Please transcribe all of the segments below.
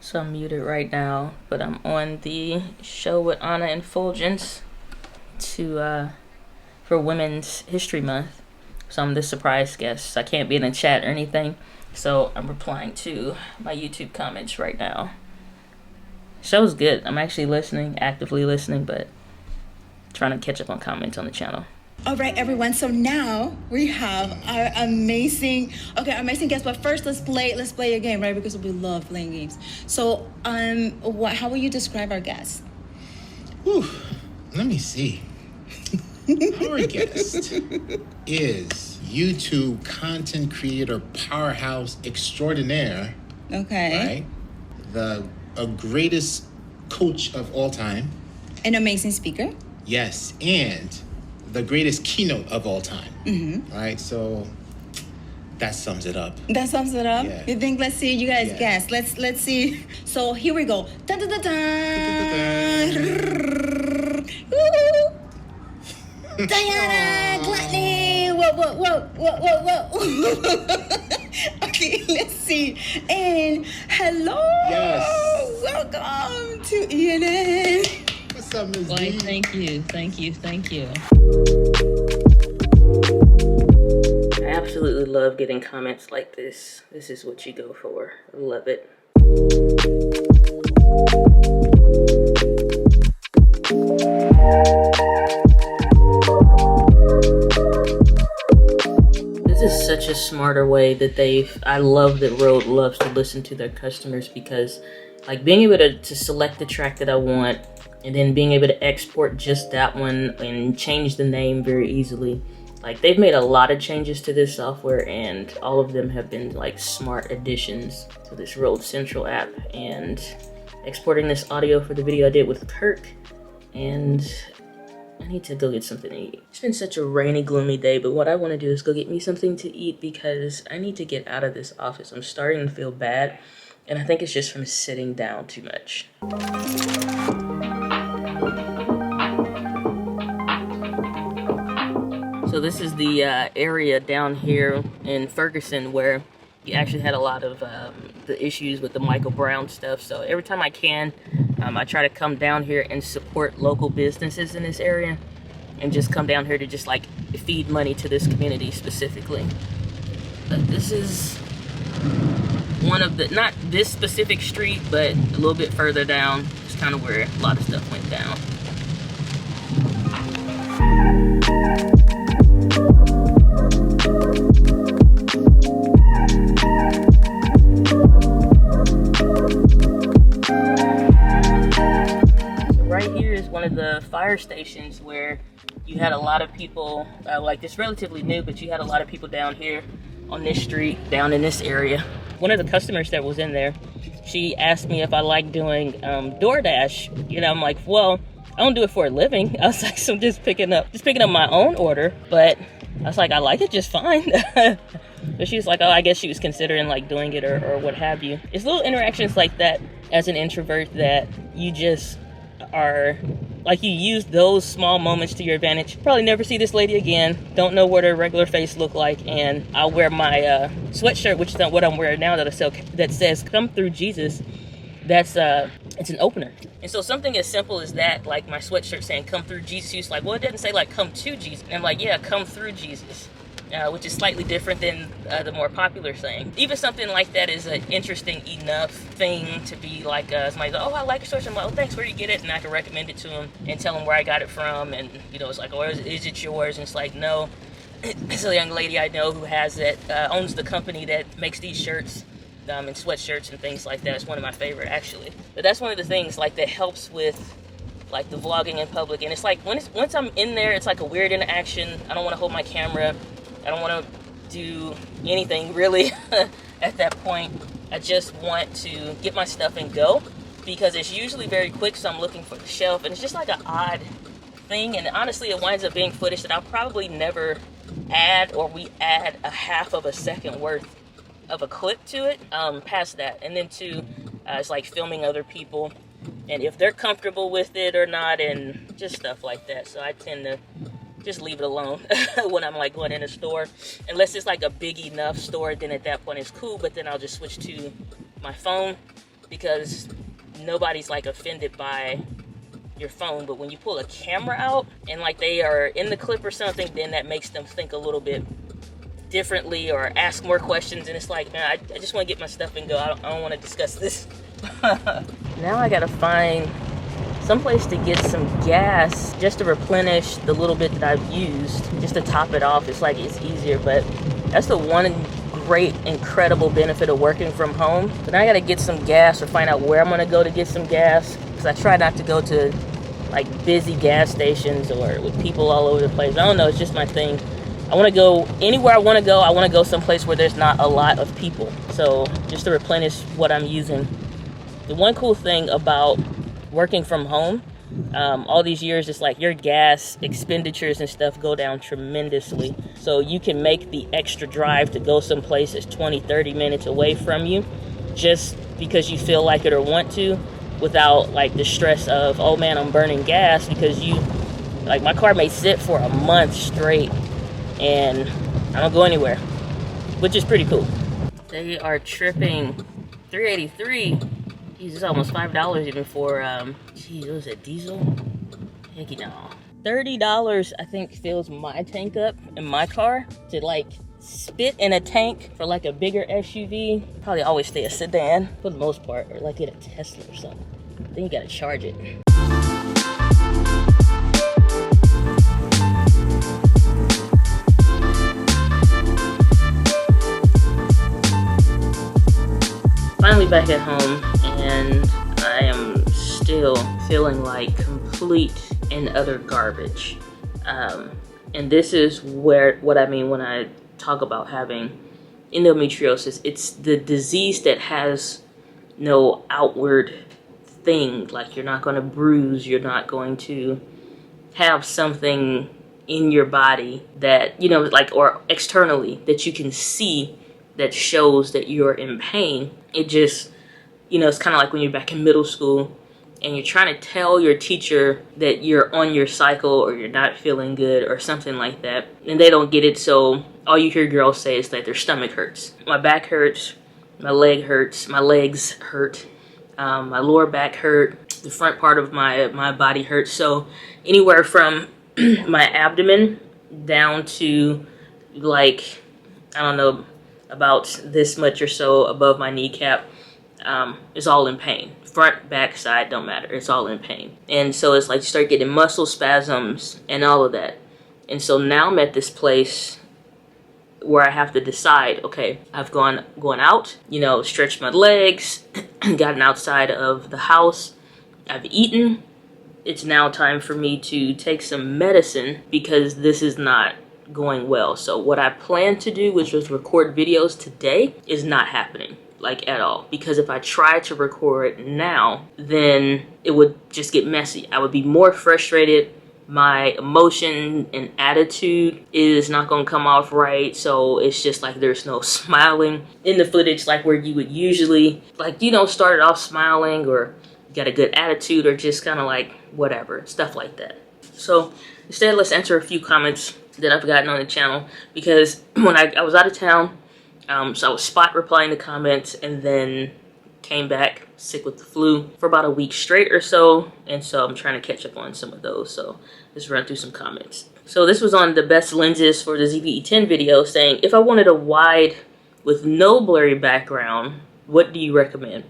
So I'm muted right now, but I'm on the show with Anna and Fulgence for Women's History Month. So I'm the surprise guest. I can't be in the chat or anything, so I'm replying to my YouTube comments right now. Show's good. I'm actually listening, actively listening, but trying to catch up on comments on the channel. All right, everyone. So now we have our amazing guest. But first, let's play a game, right? Because we love playing games. So, how will you describe our guest? Whew, let me see. Our guest is YouTube content creator powerhouse extraordinaire. Okay. Right? A greatest coach of all time. An amazing speaker. Yes, and the greatest keynote of all time. Mm-hmm. All right, so that sums it up. That sums it up? Yeah. You think? Let's see. You guys guess. Let's see. So here we go. Dun, dun, dun, dun. Diana Gladney. Whoa. Okay, let's see. And hello. Yes. Welcome to ENN. What's up, Ms. Why, D? thank you. I absolutely love getting comments like this. This is what you go for. I love it. This is such a smarter way that I love that Rode loves to listen to their customers, because like being able to select the track that I want and then being able to export just that one and change the name very easily. Like, they've made a lot of changes to this software, and all of them have been like smart additions to this Rode Central app. And exporting this audio for the video I did with Kirk, and I need to go get something to eat. It's been such a rainy, gloomy day, but what I want to do is go get me something to eat because I need to get out of this office. I'm starting to feel bad, and I think it's just from sitting down too much. So this is the area down here in Ferguson where you actually had a lot of the issues with the Michael Brown stuff. So every time I can, I try to come down here and support local businesses in this area, and just come down here to just like feed money to this community specifically. But this is one of the, not this specific street, but a little bit further down. It's kind of where a lot of stuff went down. One of the fire stations where you had a lot of people, like it's relatively new, but you had a lot of people down here on this street, down in this area. One of the customers that was in there, she asked me if I like doing DoorDash. You know, I'm like, well, I don't do it for a living. I was like, so I'm just picking up my own order, but I was like, I like it just fine. But she was like, oh, I guess she was considering like doing it or what have you. It's little interactions like that as an introvert that you just are like, you use those small moments to your advantage. Probably never see this lady again, don't know what her regular face look like, and I'll wear my sweatshirt, which is what I'm wearing now, that says "Come Through Jesus." That's it's an opener. And so something as simple as that, like my sweatshirt saying "Come Through Jesus," she's like, well, it doesn't say like "Come to Jesus," and I'm like, yeah, "Come through Jesus." Which is slightly different than the more popular saying. Even something like that is an interesting enough thing to be like, somebody's like, oh, I like your sweatshirt. I'm like, oh, thanks, where do you get it? And I can recommend it to them and tell them where I got it from. And, you know, it's like, oh, is it yours? And it's like, no. It's a young lady I know who has it, owns the company that makes these shirts and sweatshirts and things like that. It's one of my favorite, actually. But that's one of the things, like, that helps with like the vlogging in public. And it's like, once I'm in there, it's like a weird interaction. I don't want to hold my camera. I don't want to do anything really at that point. I just want to get my stuff and go, because it's usually very quick, so I'm looking for the shelf, and it's just like an odd thing, and honestly it winds up being footage that I'll probably never add, or we add a half of a second worth of a clip to it, past that. And then too, it's like filming other people, and if they're comfortable with it or not, and just stuff like that. So I tend to just leave it alone when I'm like going in a store, unless it's like a big enough store. Then at that point it's cool, but then I'll just switch to my phone, because nobody's like offended by your phone. But when you pull a camera out and like they are in the clip or something, then that makes them think a little bit differently or ask more questions. And it's like, man, I just want to get my stuff and go. I don't want to discuss this. Now I gotta find someplace to get some gas just to replenish the little bit that I've used, just to top it off. It's like it's easier, but that's the one great, incredible benefit of working from home. But now I gotta get some gas or find out where I'm gonna go to get some gas, because I try not to go to like busy gas stations or with people all over the place. I don't know, it's just my thing. I want to go anywhere I want to go. I want to go someplace where there's not a lot of people. So just to replenish what I'm using. The one cool thing about working from home, all these years, it's like your gas expenditures and stuff go down tremendously. So you can make the extra drive to go someplace that's 20, 30 minutes away from you just because you feel like it or want to, without like the stress of, oh man, I'm burning gas, because like my car may sit for a month straight and I don't go anywhere, which is pretty cool. They are tripping $3.83. Jeez, it's almost $5 even for, geez, what was it, diesel? Heck no. $30, I think, fills my tank up in my car. To like spit in a tank for like a bigger SUV, probably always stay a sedan for the most part, or like get a Tesla or something. Then you gotta charge it. Finally back at home, and I am still feeling like complete and utter garbage. And this is what I mean when I talk about having endometriosis. It's the disease that has no outward thing. Like, you're not going to bruise, you're not going to have something in your body that, you know, like, or externally that you can see that shows that you're in pain. It just, you know, it's kind of like when you're back in middle school and you're trying to tell your teacher that you're on your cycle or you're not feeling good or something like that, and they don't get it. So all you hear girls say is that their stomach hurts. My back hurts, my leg hurts, my legs hurt, my lower back hurt, the front part of my body hurts. So anywhere from my abdomen down to, like, I don't know, about this much or so above my kneecap, is all in pain. Front, back, side, don't matter. It's all in pain. And so it's like you start getting muscle spasms and all of that. And so now I'm at this place where I have to decide, okay, I've gone out, you know, stretched my legs, gotten outside of the house, I've eaten. It's now time for me to take some medicine because this is not going well. So what I planned to do, which was record videos today, is not happening, like, at all. Because if I try to record now, then it would just get messy. I would be more frustrated. My emotion and attitude is not going to come off right. So it's just like there's no smiling in the footage, like where you would usually, like, you know, start it off smiling or got a good attitude or just kind of like whatever, stuff like that. So instead, let's answer a few comments that I've gotten on the channel, because when I was out of town, so I was spot replying to comments and then came back sick with the flu for about a week straight or so, and so I'm trying to catch up on some of those. So let's run through some comments. So this was on the best lenses for the ZVE10 video, saying, if I wanted a wide with no blurry background, what do you recommend?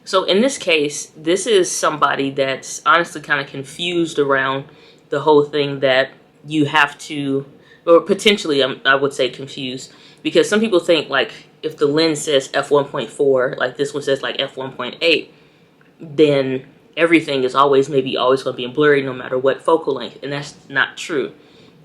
So in this case, this is somebody that's honestly kind of confused around the whole thing that you have to, or potentially I would say confused, because some people think like if the lens says f1.4, like this one says like f1.8, then everything is always going to be blurry no matter what focal length, and that's not true.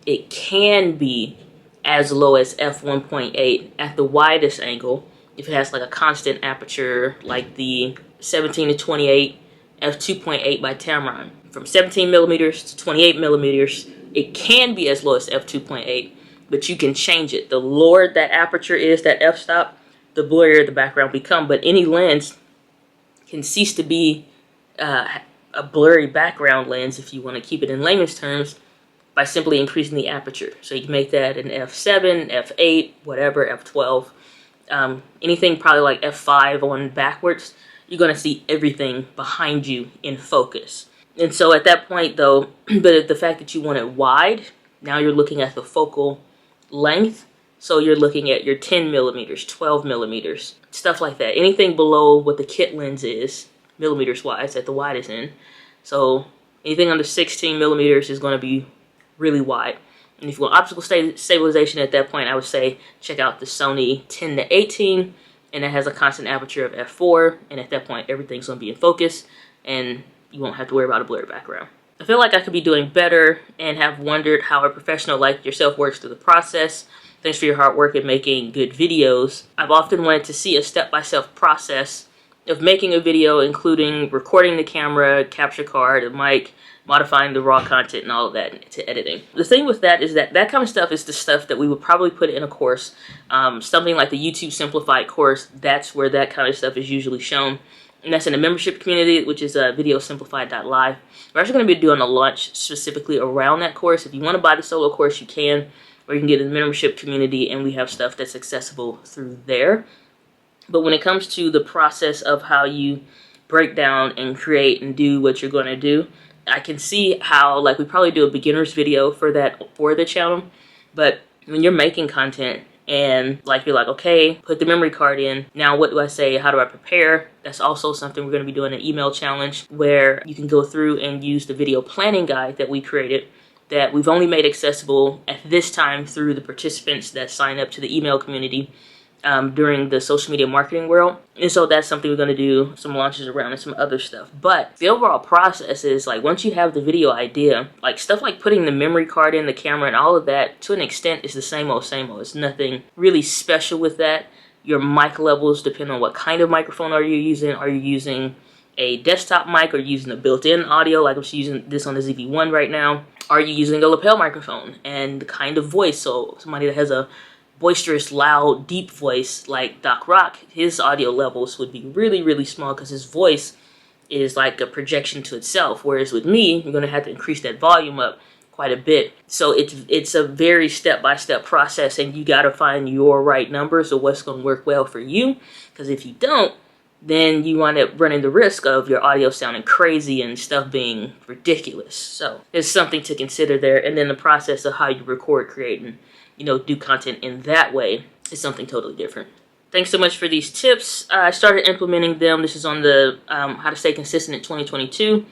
It can be as low as f1.8 at the widest angle if it has like a constant aperture, like the 17 to 28 f2.8 by Tamron. From 17 millimeters to 28 millimeters, it can be as low as f2.8, but you can change it. The lower that aperture is, that f-stop, the blurrier the background become. But any lens can cease to be a blurry background lens, if you want to keep it in layman's terms, by simply increasing the aperture. So you can make that an f7, f8, whatever, f12. Anything probably like f5 on backwards, you're going to see everything behind you in focus. And so at that point though, but the fact that you want it wide, now you're looking at the focal length. So you're looking at your 10 millimeters, 12 millimeters, stuff like that. Anything below what the kit lens is, millimeters wise, at the widest end. So anything under 16 millimeters is going to be really wide. And if you want optical stabilization at that point, I would say check out the Sony 10 to 18, and it has a constant aperture of f4. And at that point, everything's going to be in focus, and you won't have to worry about a blurry background. I feel like I could be doing better and have wondered how a professional like yourself works through the process. Thanks for your hard work in making good videos. I've often wanted to see a step-by-step process of making a video, including recording the camera, capture card, the mic, modifying the raw content and all of that to editing. The thing with that is that kind of stuff is the stuff that we would probably put in a course. Something like the YouTube Simplified course, that's where that kind of stuff is usually shown. And that's in the membership community, which is videosimplified.live. We're actually going to be doing a launch specifically around that course. If you want to buy the solo course, you can, or you can get in the membership community, and we have stuff that's accessible through there. But when it comes to the process of how you break down and create and do what you're going to do, I can see how, like, we probably do a beginner's video for that for the channel. But when you're making content and like you're like, okay, put the memory card in, now what do I say, how do I prepare? That's also something we're going to be doing, an email challenge where you can go through and use the video planning guide that we created, that we've only made accessible at this time through the participants that sign up to the email community during the social media marketing world. And so that's something we're going to do some launches around and some other stuff. But the overall process is, like, once you have the video idea, like stuff like putting the memory card in, the camera, and all of that, to an extent is the same old, same old. It's nothing really special with that. Your mic levels depend on what kind of microphone are you using. Are you using a desktop mic or using a built-in audio, like I'm using this on the ZV-1 right now? Are you using a lapel microphone? And the kind of voice, so somebody that has a boisterous, loud, deep voice like Doc Rock, his audio levels would be really, really small because his voice is like a projection to itself. Whereas with me, you're going to have to increase that volume up quite a bit. So it's a very step-by-step process, and you got to find your right numbers of what's going to work well for you. Because if you don't, then you wind up running the risk of your audio sounding crazy and stuff being ridiculous. So there's something to consider there. And then the process of how you record, create, and do content in that way is something totally different. Thanks so much for these tips. I started implementing them. This is on the how to stay consistent in 2022.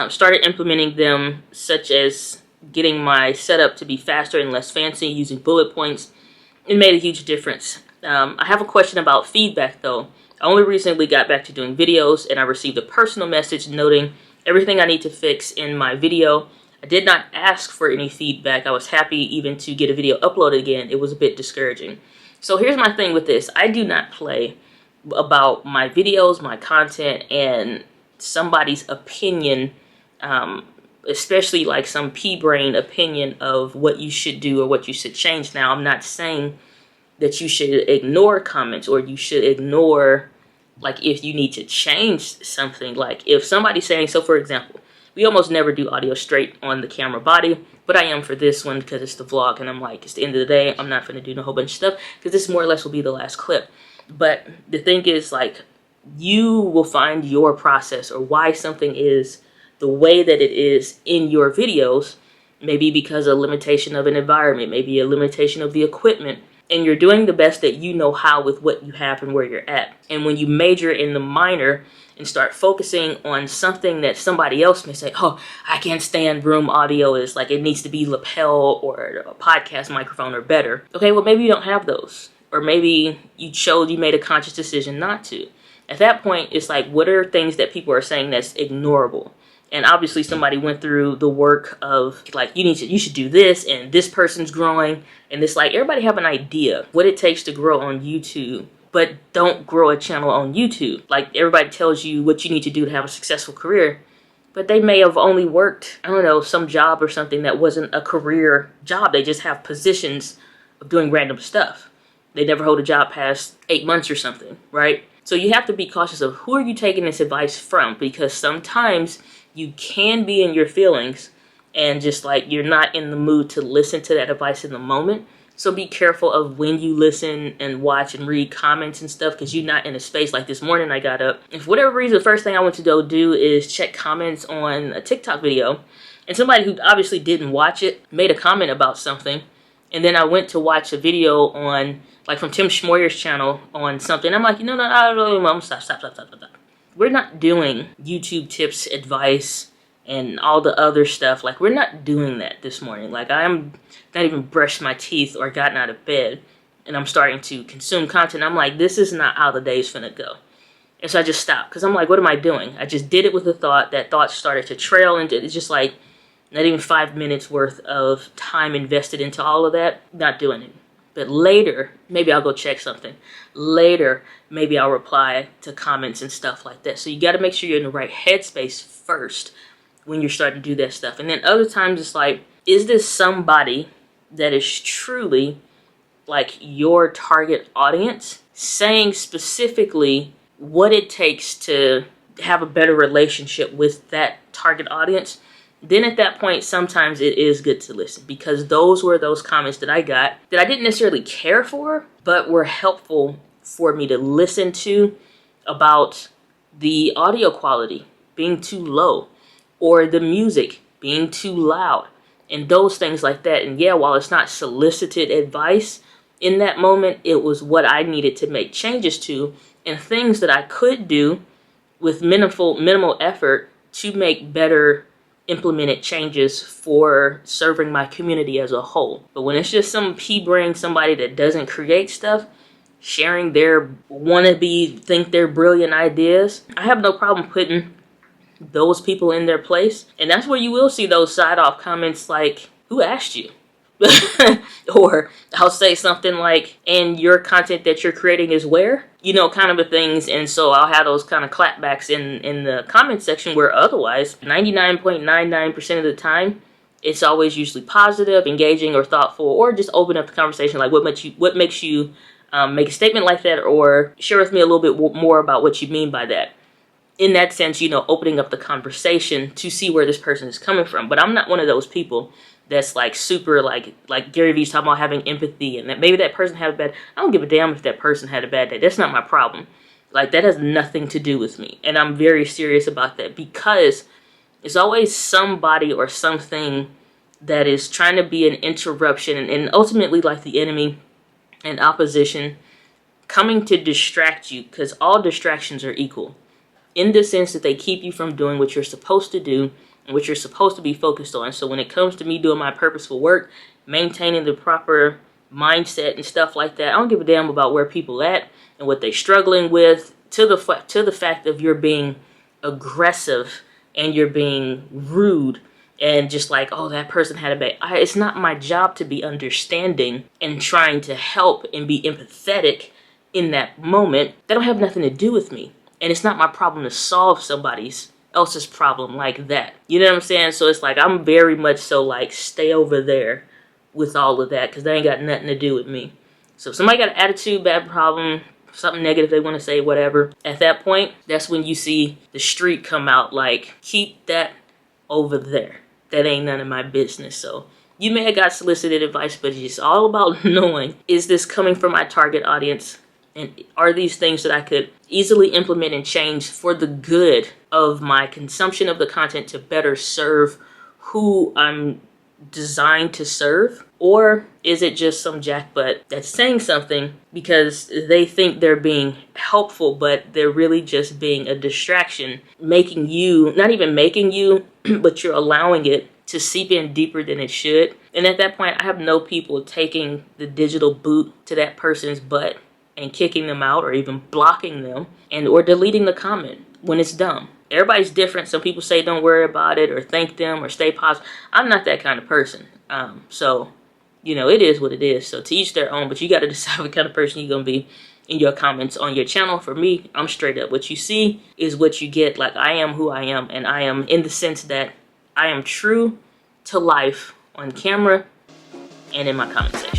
Started implementing them, such as getting my setup to be faster and less fancy, using bullet points. It made a huge difference. I have a question about feedback though. I only recently got back to doing videos, and I received a personal message noting everything I need to fix in my video. I did not ask for any feedback. I was happy even to get a video uploaded again. It was a bit discouraging. So here's my thing with this. I do not play about my videos, my content, and somebody's opinion, especially like some pea-brain opinion of what you should do or what you should change. Now, I'm not saying that you should ignore comments or you should ignore, like, if you need to change something. Like, if somebody's saying, so for example, we almost never do audio straight on the camera body, but I am for this one because it's the vlog, and I'm like, it's the end of the day, I'm not going to do a whole bunch of stuff because this more or less will be the last clip. But the thing is, like, you will find your process or why something is the way that it is in your videos, maybe because of a limitation of an environment, maybe a limitation of the equipment, and you're doing the best that you know how with what you have and where you're at. And when you major in the minor and start focusing on something that somebody else may say, oh, I can't stand room audio, is like it needs to be lapel or a podcast microphone or better. Okay, well, maybe you don't have those. Or maybe you made a conscious decision not to. At that point, it's like, what are things that people are saying that's ignorable? And obviously somebody went through the work of, like, you should do this, and this person's growing, and it's like, everybody have an idea what it takes to grow on YouTube, but don't grow a channel on YouTube. Like, everybody tells you what you need to do to have a successful career, but they may have only worked, I don't know, some job or something that wasn't a career job. They just have positions of doing random stuff. They never hold a job past 8 months or something, right? So you have to be cautious of who are you taking this advice from, because sometimes you can be in your feelings and just like you're not in the mood to listen to that advice in the moment. So be careful of when you listen and watch and read comments and stuff, because you're not in a space. Like this morning I got up, and for whatever reason, the first thing I went to go do is check comments on a TikTok video. And somebody who obviously didn't watch it made a comment about something. And then I went to watch a video on, like, from Tim Schmoyer's channel on something. I'm like, you know, no, I'm stop. We're not doing YouTube tips, advice, and all the other stuff. Like, we're not doing that this morning. Like, I'm not even brushed my teeth or gotten out of bed, and I'm starting to consume content. I'm like, this is not how the day's finna go. And so I just stopped, because I'm like, what am I doing? I just did it with a thought. That thought started to trail into, it's just like, not even 5 minutes worth of time invested into all of that. Not doing it. But later, maybe I'll go check something. Later, maybe I'll reply to comments and stuff like that. So you got to make sure you're in the right headspace first when you're starting to do that stuff. And then other times it's like, is this somebody that is truly like your target audience, saying specifically what it takes to have a better relationship with that target audience? Then at that point, sometimes it is good to listen, because those were those comments that I got that I didn't necessarily care for, but were helpful for me to listen to, about the audio quality being too low or the music being too loud and those things like that. And yeah, while it's not solicited advice, in that moment, it was what I needed to make changes to, and things that I could do with minimal effort to make better implemented changes for serving my community as a whole. But when it's just some pea-brain, somebody that doesn't create stuff, sharing their wannabe, think they're brilliant ideas, I have no problem putting those people in their place. And that's where you will see those side-off comments like, who asked you? Or I'll say something like, and your content that you're creating is where? You know, kind of a things. And so I'll have those kind of clapbacks in the comment section, where otherwise 99.99% of the time it's always usually positive, engaging, or thoughtful, or just open up the conversation. Like, what makes you make a statement like that, or share with me a little bit more about what you mean by that. In that sense, you know, opening up the conversation to see where this person is coming from. But I'm not one of those people that's like super like GaryVee's talking about having empathy, and that maybe that person had a bad, I don't give a damn if that person had a bad day. That's not my problem. Like, that has nothing to do with me. And I'm very serious about that, because it's always somebody or something that is trying to be an interruption, and ultimately like the enemy and opposition coming to distract you, because all distractions are equal, in the sense that they keep you from doing what you're supposed to do and what you're supposed to be focused on. So when it comes to me doing my purposeful work, maintaining the proper mindset and stuff like that, I don't give a damn about where people at and what they're struggling with, to the fact of you're being aggressive and you're being rude and just like, oh, that person had a bad. It's not my job to be understanding and trying to help and be empathetic in that moment. That don't have nothing to do with me. And it's not my problem to solve somebody else's problem like that. You know what I'm saying? So it's like, I'm very much so like, stay over there with all of that, because they ain't got nothing to do with me. So if somebody got an attitude, bad problem, something negative they want to say, whatever, at that point, that's when you see the street come out like, keep that over there. That ain't none of my business. So you may have got solicited advice, but it's all about knowing, is this coming from my target audience? And are these things that I could easily implement and change for the good of my consumption of the content to better serve who I'm designed to serve? Or is it just some jackbutt that's saying something because they think they're being helpful, but they're really just being a distraction, making you, not even making you, but you're allowing it to seep in deeper than it should. And at that point, I have no people taking the digital boot to that person's butt and kicking them out, or even blocking them, and or deleting the comment when it's dumb. Everybody's different. Some people say don't worry about it, or thank them, or stay positive. I'm not that kind of person. So, you know, it is what it is. So to each their own, but you got to decide what kind of person you're going to be in your comments on your channel. For me, I'm straight up. What you see is what you get. Like, I am who I am, and I am in the sense that I am true to life on camera and in my comment section.